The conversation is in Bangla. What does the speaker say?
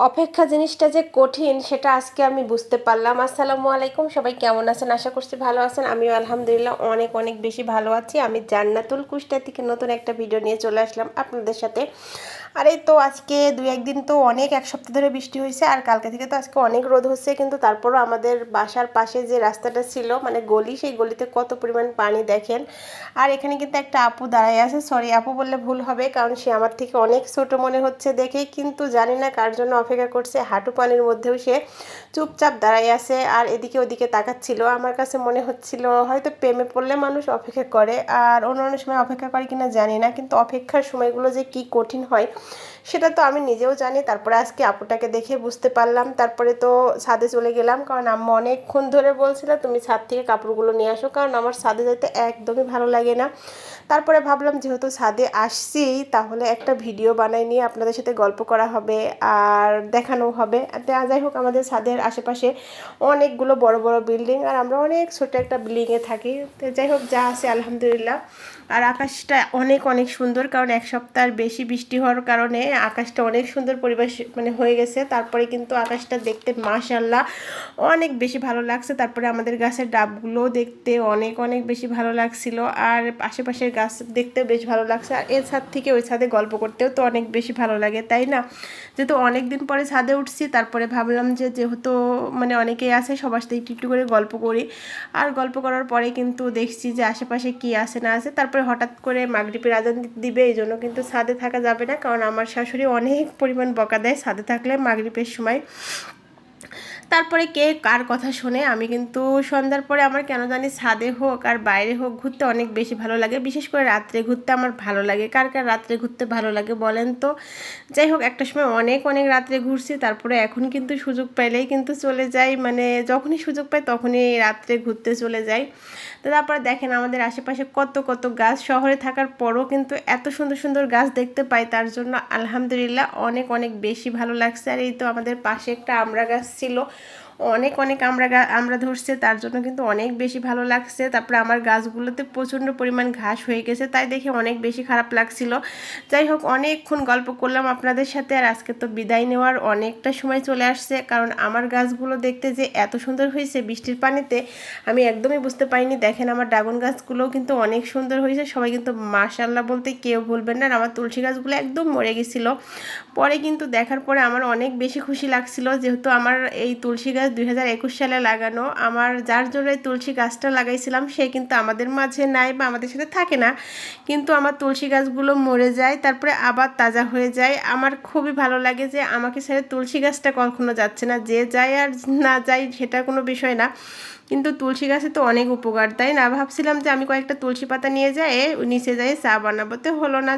অপেক্ষা জিনিসটা যে কঠিন সেটা আজকে আমি বুঝতে পারলাম। আসসালামু আলাইকুম, সবাই কেমন আছেন? আশা করছি ভালো আছেন। আমিও আলহামদুলিল্লাহ অনেক অনেক বেশি ভালো আছি। আমি জান্নাতুল কুষ্টা থেকে নতুন একটা ভিডিও নিয়ে চলে আসলাম আপনাদের সাথে। আর এই তো আজকে দুই একদিন তো অনেক এক সপ্তাহ ধরে বৃষ্টি হয়েছে, আর কালকে থেকে তো আজকে অনেক রোদ হচ্ছে, কিন্তু তারপরও আমাদের বাসার পাশে যে রাস্তাটা ছিল মানে গলি, সেই গলিতে কত পরিমাণ পানি দেখেন। আর এখানে কিন্তু একটা আপু দাঁড়ায় আছে, সরি আপু বললে ভুল হবে কারণ সে আমার থেকে অনেক ছোট মনে হচ্ছে দেখেই, কিন্তু জানি না কার জন্য অপেক্ষা করছে। হাঁটু পানির মধ্যেও সে চুপচাপ দাঁড়ায় আছে আর এদিকে ওদিকে তাকাচ্ছিল। আমার কাছে মনে হচ্ছিল হয়তো প্রেমে পড়লে মানুষ অপেক্ষা করে, আর অন্য সময় অপেক্ষা করে কিনা জানি না, কিন্তু অপেক্ষার সময়গুলো যে কি কঠিন হয় সেটা তো আমি নিজেও জানি। তারপরে আজকে আপুটাকে দেখে বুঝতে পারলাম। তারপরে তো ছাদে চলে গেলাম, কারণ আম্মা অনেকক্ষণ ধরে বলছিল তুমি ছাদ থেকে কাপড়গুলো নিয়ে আসো, কারণ আমার ছাদে যেতে একদমই ভালো লাগে না। তারপরে ভাবলাম যেহেতু ছাদে আসছি তাহলে একটা ভিডিও বানাই নিয়ে আপনাদের সাথে গল্প করা হবে আর দেখানো হবে। যাই হোক, আমাদের ছাদের আশেপাশে অনেকগুলো বড় বড় বিল্ডিং, আর আমরা অনেক ছোট একটা বিল্ডিংয়ে থাকি। তো যাই হোক, যা আছে আলহামদুলিল্লাহ। আর আকাশটা অনেক অনেক সুন্দর, কারণ এক সপ্তাহের বেশি বৃষ্টি হওয়ার কারণে আকাশটা অনেক সুন্দর পরিবেশ মানে হয়ে গেছে। তারপরে কিন্তু আকাশটা দেখতে মাশাআল্লাহ অনেক বেশি ভালো লাগছে। তারপরে আমাদের গাছের ডাবগুলো দেখতে অনেক অনেক বেশি ভালো লাগছিল, আর আশেপাশের গাছ দেখতেও বেশ ভালো লাগছে। আর এর ছাদ থেকে ওই ছাদে গল্প করতেও তো অনেক বেশি ভালো লাগে, তাই না? যেহেতু অনেক দিন পরে ছাদে উঠছি, তারপরে ভাবলাম যে যেহেতু মানে অনেকেই আছে সবার সাথে একটু একটু করে গল্প করি। আর গল্প করার পরে কিন্তু দেখছি যে আশেপাশে কি আছে না আছে। তারপরে হঠাৎ করে মাগরিবের আজান দিবে, এই জন্য কিন্তু ছাদে থাকা যাবে না, কারণ আমার শাশুড়ি অনেক পরিমাণ বকা দেয় ছাদে থাকলে মাগরিবের সময়। তারপরে কে কার কথা শোনে, আমি কিন্তু সন্ধ্যার পরে আমার কেন জানি ছাদে হোক আর বাইরে হোক ঘুরতে অনেক বেশি ভালো লাগে। বিশেষ করে রাত্রে ঘুরতে আমার ভালো লাগে। কার কার রাত্রে ঘুরতে ভালো লাগে বলেন তো? যাই হোক, একটা সময় অনেক অনেক রাত্রে ঘুরছি, তারপরে এখন কিন্তু সুযোগ পাইলেই কিন্তু চলে যাই, মানে যখনই সুযোগ পাই তখনই রাত্রে ঘুরতে চলে যাই। তো তারপরে দেখেন আমাদের আশেপাশে কত কত গাছ, শহরে থাকার পরও কিন্তু এত সুন্দর সুন্দর গাছ দেখতে পাই, তার জন্য আলহামদুলিল্লাহ অনেক অনেক বেশি ভালো লাগছে। আর এই তো আমাদের পাশে একটা আমড়া গাছ ছিল, অনেক অনেক আমরা ধরছে, তার জন্য কিন্তু অনেক বেশি ভালো লাগছে। তারপরে আমার গাছগুলোতে প্রচণ্ড পরিমাণ ঘাস হয়ে গেছে, তাই দেখে অনেক বেশি খারাপ লাগছিল। যাই হোক, অনেকক্ষণ গল্প করলাম আপনাদের সাথে, আর আজকে তো বিদায় নেওয়ার অনেকটা সময় চলে আসছে, কারণ আমার গাছগুলো দেখতে যে এত সুন্দর হয়েছে বৃষ্টির পানিতে আমি একদমই বুঝতে পারিনি। দেখেন আমার ড্রাগন গাছগুলোও কিন্তু অনেক সুন্দর হয়েছে, সবাই কিন্তু মাশাআল্লাহ বলতে কেউ ভুলবেন না। আর আমার তুলসী গাছগুলো একদম মরে গেছিলো, পরে কিন্তু দেখার পরে আমার অনেক বেশি খুশি লাগছিল, যেহেতু আমার এই তুলসী গাছ 2021 সালে লাগানো। আমার যার জন্য এই তুলসী গাছটা লাগাইছিলাম সে কিন্তু আমাদের মাঝে নাই বা আমাদের সাথে থাকে না, কিন্তু আমার তুলসী গাছগুলো মরে যায় তারপরে আবার তাজা হয়ে যায়। আমার খুবই ভালো লাগে যে আমাকে ছেড়ে তুলসী গাছটা কখনো যাচ্ছে না, যে যায় আর না যায় সেটা কোনো বিষয় না, কিন্তু তুলসী গাছে তো অনেক উপকার, তাই না? ভাবছিলাম যে আমি কয়েকটা তুলসী পাতা নিয়ে যাই নিচে যাই চা বানাবো, তো হলো না।